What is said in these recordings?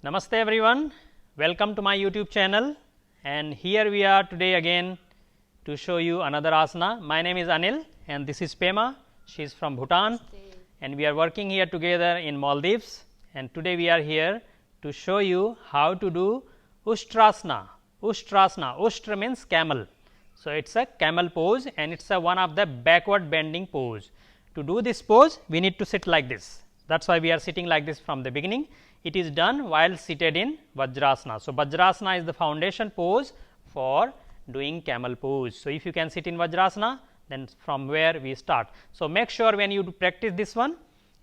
Namaste everyone, welcome to my YouTube channel, and here we are today again to show you another asana. My name is Anil and this is Pema, she is from Bhutan and we are working here together in Maldives, and today we are here to show you how to do Ustrasana. Ustra means camel. So, it is a camel pose and it is a one of the backward bending pose. To do this pose we need to sit like this, that is why we are sitting like this from the beginning. It is done while seated in Vajrasana. So, Vajrasana is the foundation pose for doing camel pose. So, if you can sit in Vajrasana, then from where we start. So, make sure when you practice this one,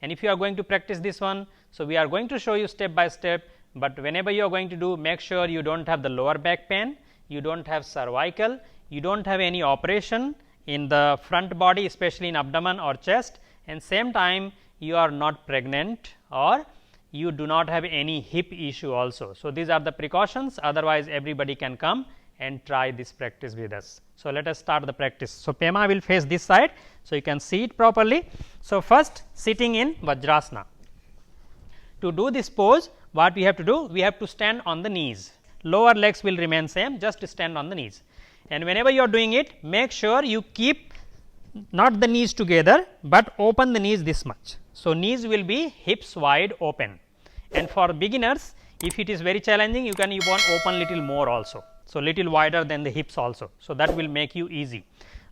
and if you are going to practice this one, so we are going to show you step by step, but whenever you are going to do, make sure you do not have the lower back pain, you do not have cervical, you do not have any operation in the front body, especially in abdomen or chest, and same time you are not pregnant or you do not have any hip issue also. So, these are the precautions, otherwise everybody can come and try this practice with us. So, let us start the practice. So, Pema will face this side, so you can see it properly. So, first sitting in Vajrasana. To do this pose, what we have to do? We have to stand on the knees, lower legs will remain same, just stand on the knees, and whenever you are doing it, make sure you keep not the knees together, but open the knees this much. So, knees will be hips wide open, and for beginners if it is very challenging, you can even open little more also. So, little wider than the hips also. So, that will make you easy,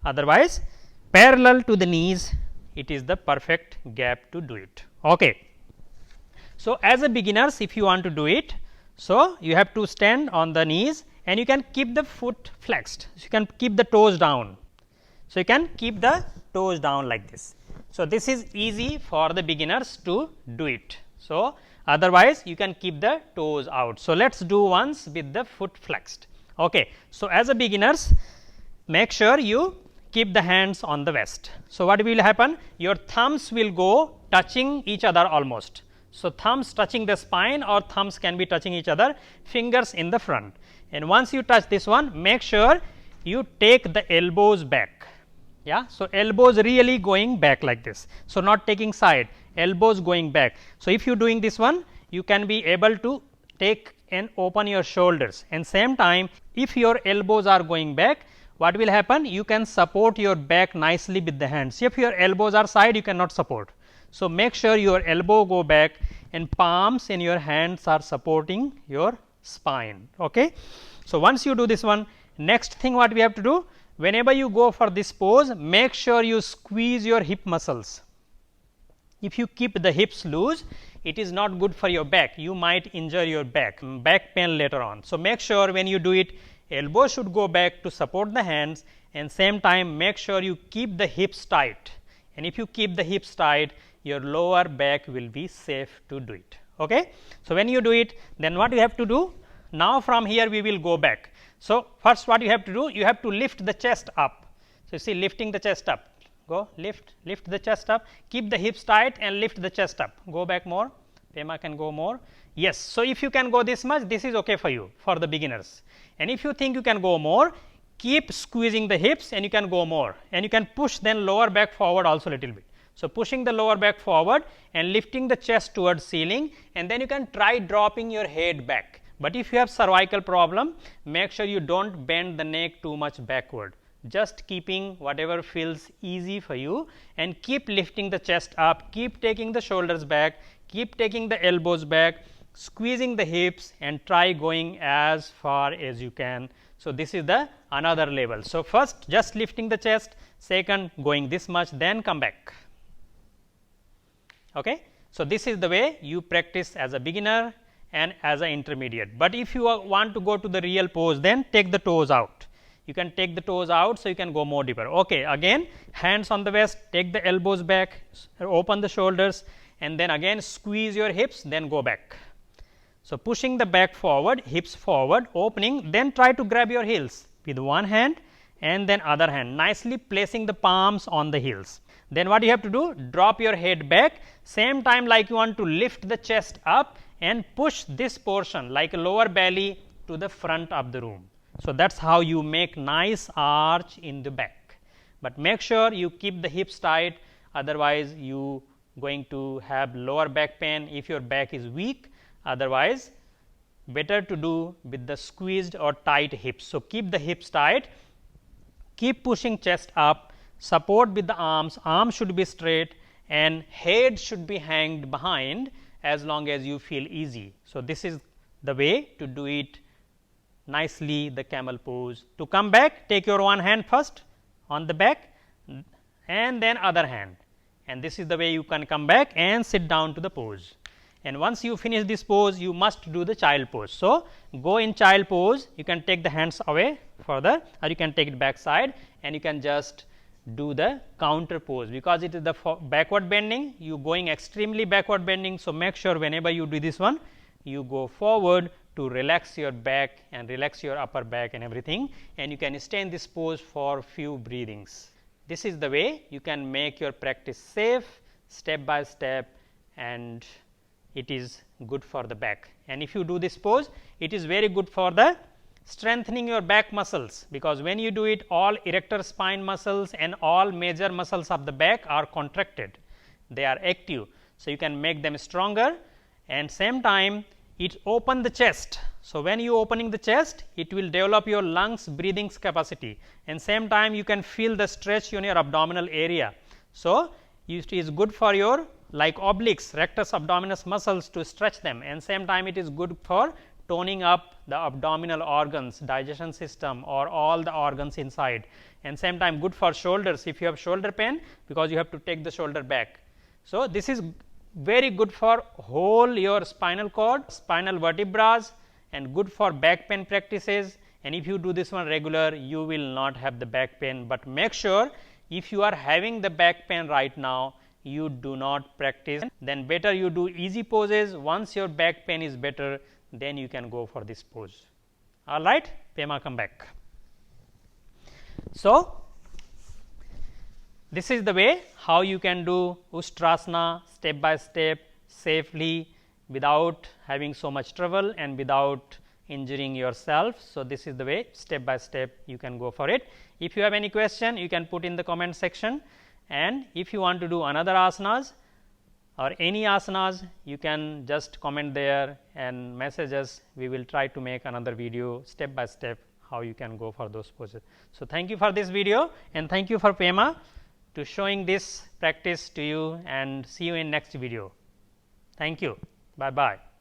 otherwise parallel to the knees it is the perfect gap to do it. Okay. So, as a beginners if you want to do it, so you have to stand on the knees and you can keep the foot flexed, so you can keep the toes down. So, you can keep the toes down like this. So, this is easy for the beginners to do it. So, otherwise you can keep the toes out. So, let us do once with the foot flexed. Okay. So, as a beginners, make sure you keep the hands on the waist. So, what will happen? Your thumbs will go touching each other almost. So, thumbs touching the spine or thumbs can be touching each other, fingers in the front, and once you touch this one, make sure you take the elbows back. Yeah. So, elbows really going back like this. So, not taking side, elbows going back. So, if you doing this one, you can be able to take and open your shoulders, and same time if your elbows are going back, what will happen? You can support your back nicely with the hands. If your elbows are side, you cannot support. So, make sure your elbow go back and palms in your hands are supporting your spine. Okay. So, once you do this one, next thing what we have to do, whenever you go for this pose, make sure you squeeze your hip muscles. If you keep the hips loose, it is not good for your back, you might injure your back pain later on. So, make sure when you do it, elbow should go back to support the hands, and same time make sure you keep the hips tight, and if you keep the hips tight, your lower back will be safe to do it. Okay. So, when you do it, then what you have to do? Now, from here we will go back. So, first what you have to do? You have to lift the chest up. So, you see lifting the chest up, go lift the chest up, keep the hips tight and lift the chest up, go back more, Pema can go more. Yes. So, if you can go this much, this is okay for you for the beginners, and if you think you can go more, keep squeezing the hips and you can go more, and you can push then lower back forward also little bit. So, pushing the lower back forward and lifting the chest towards ceiling, and then you can try dropping your head back. But if you have cervical problem, make sure you do not bend the neck too much backward, just keeping whatever feels easy for you, and keep lifting the chest up, keep taking the shoulders back, keep taking the elbows back, squeezing the hips, and try going as far as you can. So, this is the another level. So, first just lifting the chest, second going this much, then come back. Okay. So, this is the way you practice as a beginner and as an intermediate, but if you want to go to the real pose, then take the toes out. You can take the toes out, so you can go more deeper. Okay. Again hands on the waist, take the elbows back, open the shoulders, and then again squeeze your hips, then go back. So, pushing the back forward, hips forward, opening, then try to grab your heels with one hand and then other hand, nicely placing the palms on the heels. Then what you have to do? Drop your head back, same time like you want to lift the chest up and push this portion like a lower belly to the front of the room. So, that is how you make nice arch in the back, but make sure you keep the hips tight, otherwise you going to have lower back pain if your back is weak, otherwise better to do with the squeezed or tight hips. So, keep the hips tight, keep pushing chest up, support with the arms should be straight and head should be hanged behind as long as you feel easy. So, this is the way to do it nicely, the camel pose. To come back, take your one hand first on the back and then other hand, and this is the way you can come back and sit down to the pose. And once you finish this pose, you must do the child pose. So, go in child pose, you can take the hands away further or you can take it back side and you can just do the counter pose, because it is the backward bending, you going extremely backward bending. So, make sure whenever you do this one, you go forward to relax your back and relax your upper back and everything, and you can stay in this pose for few breathings. This is the way you can make your practice safe, step by step, and it is good for the back. And if you do this pose, it is very good for the strengthening your back muscles, because when you do it, all erector spine muscles and all major muscles of the back are contracted, they are active. So, you can make them stronger and same time it open the chest. So, when you opening the chest, it will develop your lungs breathing capacity, and same time you can feel the stretch in your abdominal area. So, it is good for your like obliques, rectus abdominis muscles to stretch them, and same time it is good for toning up the abdominal organs, digestion system or all the organs inside, and same time good for shoulders if you have shoulder pain, because you have to take the shoulder back. So, this is very good for whole your spinal cord, spinal vertebrae, and good for back pain practices. And if you do this one regular, you will not have the back pain, but make sure if you are having the back pain right now, you do not practice, then better you do easy poses. Once your back pain is better, then you can go for this pose. All right, Pema, come back. So, this is the way how you can do Ustrasana step by step safely without having so much trouble and without injuring yourself. So, this is the way step by step you can go for it. If you have any question, you can put in the comment section, and if you want to do another asanas or any asanas, you can just comment there and message us. We will try to make another video step by step how you can go for those poses. So, thank you for this video and thank you for Pema to showing this practice to you, and see you in next video. Thank you. Bye bye.